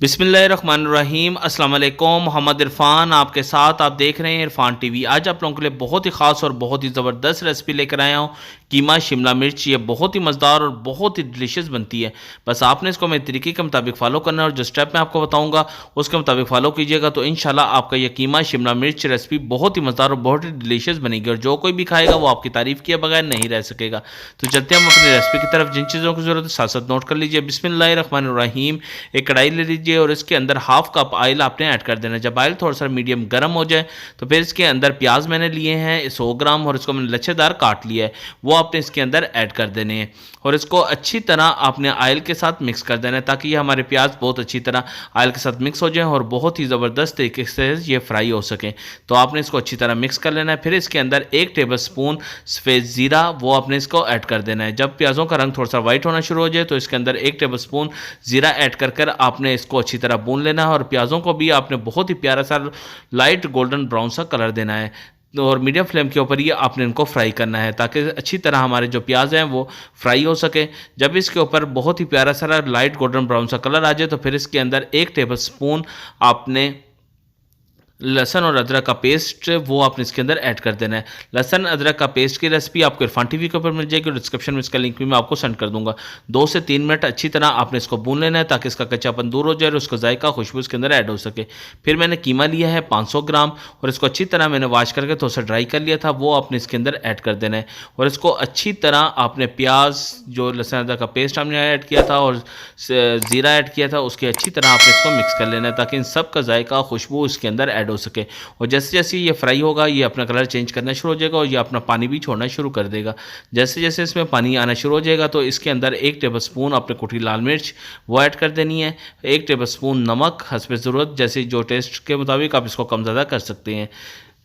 बिस्मिल्लाहिर्रहमानिर्रहीम अस्सलाम वालेकुम। मोहम्मद इरफान आपके साथ, आप देख रहे हैं इरफान टीवी। आज आप लोगों के लिए बहुत ही ख़ास और बहुत ही ज़बरदस्त रेसिपी लेकर आया हूँ। कीमा शिमला मिर्च, ये बहुत ही मज़ेदार और बहुत ही डिलीशियस बनती है। बस आपने इसको मेरे तरीके के मुताबिक फ़ॉलो करना है और जो स्टेप मैं आपको बताऊँगा उसके मुताबिक फ़ॉलो कीजिएगा तो इंशाल्लाह आपका ये कीमा शिमला मिर्च रेसिपी बहुत ही मज़ेदार और बहुत ही डिलीशियस बनेगी और जो कोई भी खाएगा वो आपकी तारीफ़ किए बगैर नहीं रह सकेगा। तो चलते हैं हम अपनी रेसिपी की तरफ। जिन चीज़ों की ज़रूरत है साथ साथ नोट कर लीजिए। बिस्मिल्लाहिर्रहमानिर्रहीम। एक कढ़ाई ले लीजिए और इसके अंदर हाफ कप ऑयल आपने ऐड कर देना है। जब ऑयल थोड़ा सा मीडियम गर्म हो जाए तो फिर इसके अंदर प्याज मैंने लिए हैं 100 ग्राम और इसको मैंने लच्छेदार काट लिया है, वो आपने इसके अंदर ऐड कर देने हैं और इसको अच्छी तरह आपने ऑयल के साथ मिक्स कर देना है ताकि ये हमारे प्याज बहुत अच्छी तरह ऑयल के साथ मिक्स हो जाए और बहुत ही ज़बरदस्त तरीके से ये फ्राई हो सके। तो आपने इसको अच्छी तरह मिक्स कर लेना है। फिर इसके अंदर 1 टेबल स्पून सफ़ेद ज़ीरा वो आपने इसको ऐड कर देना है। जब प्याज़ों का रंग थोड़ा सा वाइट होना शुरू हो जाए तो इसके अंदर 1 टेबल स्पून ज़ीरा ऐड कर आपने इसको अच्छी तरह भून लेना है और प्याज़ों को भी आपने बहुत ही प्यारा सा लाइट गोल्डन ब्राउन सा कलर देना है और मीडियम फ्लेम के ऊपर ये आपने इनको फ्राई करना है ताकि अच्छी तरह हमारे जो प्याज हैं वो फ्राई हो सके। जब इसके ऊपर बहुत ही प्यारा सा लाइट गोल्डन ब्राउन सा कलर आ जाए तो फिर इसके अंदर 1 टेबल स्पून आपने लहसुन और अदरक का पेस्ट वो आपने इसके अंदर ऐड कर देना है। लहसुन अदरक का पेस्ट की रेसिपी आपको इरफान टीवी के ऊपर मिल जाएगी और डिस्क्रिप्शन में इसका लिंक भी मैं आपको सेंड कर दूंगा। 2 से 3 मिनट अच्छी तरह आपने इसको भून लेना है ताकि इसका कच्चापन दूर हो जाए और उसका जायका खुशबू इसके अंदर ऐड हो सके। फिर मैंने कीमा लिया है 500 ग्राम और इसको अच्छी तरह मैंने वॉश करके थोड़ा सा ड्राई कर लिया था, वो आपने इसके अंदर ऐड कर देना है और इसको अच्छी तरह आपने प्याज जो लहसुन अदरक का पेस्ट हमने ऐड किया था और ज़ीरा ऐड किया था उसकी अच्छी तरह आपने इसको मिक्स कर लेना है ताकि इन सब का जायका खुशबू इसके अंदर ऐड हो सके। और जैसे जैसे ये फ्राई होगा ये अपना कलर चेंज करना शुरू हो जाएगा और ये अपना पानी भी छोड़ना शुरू कर देगा। जैसे जैसे इसमें पानी आना शुरू हो जाएगा तो इसके अंदर 1 टेबल स्पून आपने कुटी लाल मिर्च वो ऐड कर देनी है, 1 टेबल स्पून नमक हस्बे ज़रूरत, जैसे जो टेस्ट के मुताबिक आप इसको कम ज़्यादा कर सकते हैं।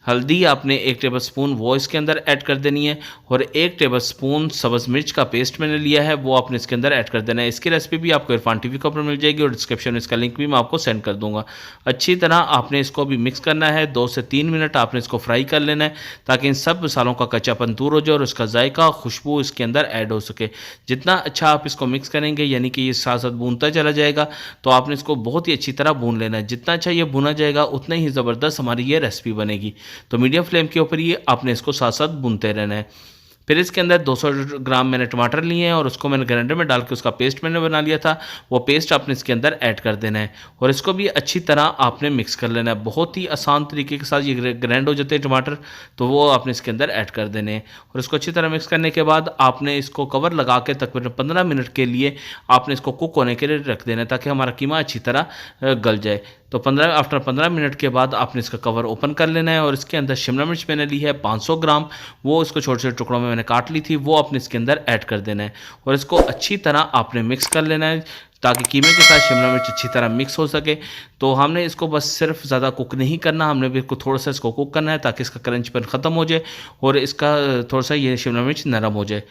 हल्दी आपने 1 टेबल स्पून वो इसके अंदर ऐड कर देनी है और 1 टेबल स्पून सब्ज़ मिर्च का पेस्ट मैंने लिया है वो आपने इसके अंदर ऐड कर देना है। इसकी रेसिपी भी आपको इरफान टीवी के ऊपर मिल जाएगी और डिस्क्रिप्शन में इसका लिंक भी मैं आपको सेंड कर दूंगा। अच्छी तरह आपने इसको भी मिक्स करना है। 2 से 3 मिनट आपने इसको फ्राई कर लेना है ताकि इन सब मसालों का कच्चापन दूर हो जाए और उसका जायका खुशबू इसके अंदर ऐड हो सके। जितना अच्छा आप इसको मिक्स करेंगे यानी कि ये साथ साथ भूनता चला जाएगा तो आपने इसको बहुत ही अच्छी तरह भून लेना है। जितना अच्छा ये भुना जाएगा उतना ही ज़बरदस्त हमारी ये रेसिपी बनेगी। तो मीडियम फ्लेम के ऊपर ये आपने इसको साथ साथ भूनते रहना है। फिर इसके अंदर 200 ग्राम मैंने टमाटर लिए हैं और उसको मैंने ग्राइंडर में डाल के उसका पेस्ट मैंने बना लिया था, वो पेस्ट आपने इसके अंदर ऐड कर देना है और इसको भी अच्छी तरह आपने मिक्स कर लेना है। बहुत ही आसान तरीके के साथ ये ग्राइंड हो जाते हैं टमाटर, तो वो आपने इसके अंदर ऐड कर देने हैं और इसको अच्छी तरह मिक्स करने के बाद आपने इसको कवर लगा के तकरीबन 15 मिनट के लिए आपने इसको कुक होने के लिए रख देना है ताकि हमारा कीमा अच्छी तरह गल जाए। तो आफ्टर 15 मिनट के बाद आपने इसका कवर ओपन कर लेना है और इसके अंदर शिमला मिर्च मैंने ली है 500 ग्राम, वो इसको छोटे छोटे टुकड़ों में मैंने काट ली थी, वो आपने इसके अंदर ऐड कर देना है और इसको अच्छी तरह आपने मिक्स कर लेना है ताकि कीमे के साथ शिमला मिर्च अच्छी तरह मिक्स हो सके। तो हमने इसको बस सिर्फ ज़्यादा कुक नहीं करना, हमने भी थोड़ा सा इसको कुक करना है ताकि इसका क्रंचपन ख़त्म हो जाए और इसका थोड़ा सा ये शिमला मिर्च नरम हो जाए।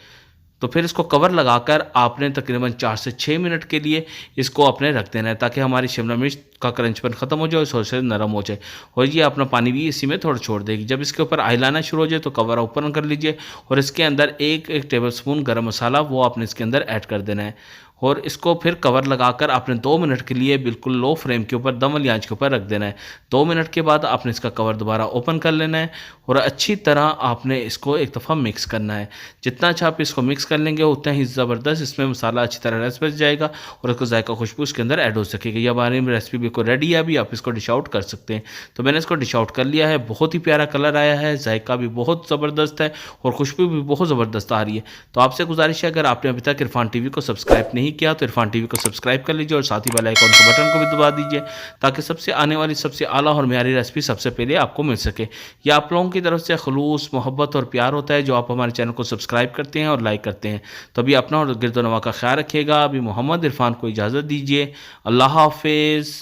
तो फिर इसको कवर लगाकर आपने तकरीबन 4 से 6 मिनट के लिए इसको अपने रख देना है ताकि हमारी शिमला मिर्च का क्रंचपन ख़त्म हो जाए और थोड़ा सा नरम हो जाए और ये अपना पानी भी इसी में थोड़ा छोड़ देगी। जब इसके ऊपर ऑयल आना शुरू हो जाए तो कवर ओपन कर लीजिए और इसके अंदर 1 टेबल स्पून गर्म मसाला वो आपने इसके अंदर ऐड कर देना है और इसको फिर कवर लगाकर आपने 2 मिनट के लिए बिल्कुल लो फ्लेम के ऊपर दम वाली आंच के ऊपर रख देना है। 2 मिनट के बाद आपने इसका कवर दोबारा ओपन कर लेना है और अच्छी तरह आपने इसको एक दफ़ा मिक्स करना है। जितना अच्छा आप इसको मिक्स कर लेंगे उतना ही ज़बरदस्त इसमें मसाला अच्छी तरह रस बच जाएगा और उसका जायका खुशबू उसके अंदर ऐड हो सकेगी। ये हमारी रेसिपी बिल्कुल रेडी है, अभी आप इसको डिश आउट कर सकते हैं। तो मैंने इसको डिश आउट कर लिया है, बहुत ही प्यारा कलर आया है, जायका भी बहुत ज़बरदस्त है और खुशबू भी बहुत ज़बरदस्त आ रही है। तो आपसे गुजारिश है अगर आपने अभी तक इरफान टीवी को सब्सक्राइब नहीं किया तो इरफान टीवी को सब्सक्राइब कर लीजिए और साथ ही बेल आइकन के बटन को भी दबा दीजिए ताकि सबसे आने वाली सबसे आला और म्यारी रेसिपी सबसे पहले आपको मिल सके। यह आप लोगों की तरफ से खलूस मोहब्बत और प्यार होता है जो आप हमारे चैनल को सब्सक्राइब करते हैं और लाइक करते हैं। तो अभी अपना और गिरदोनवा का ख्याल रखिएगा। अभी मोहम्मद इरफान को इजाज़त दीजिए। अल्लाह हाफिज़।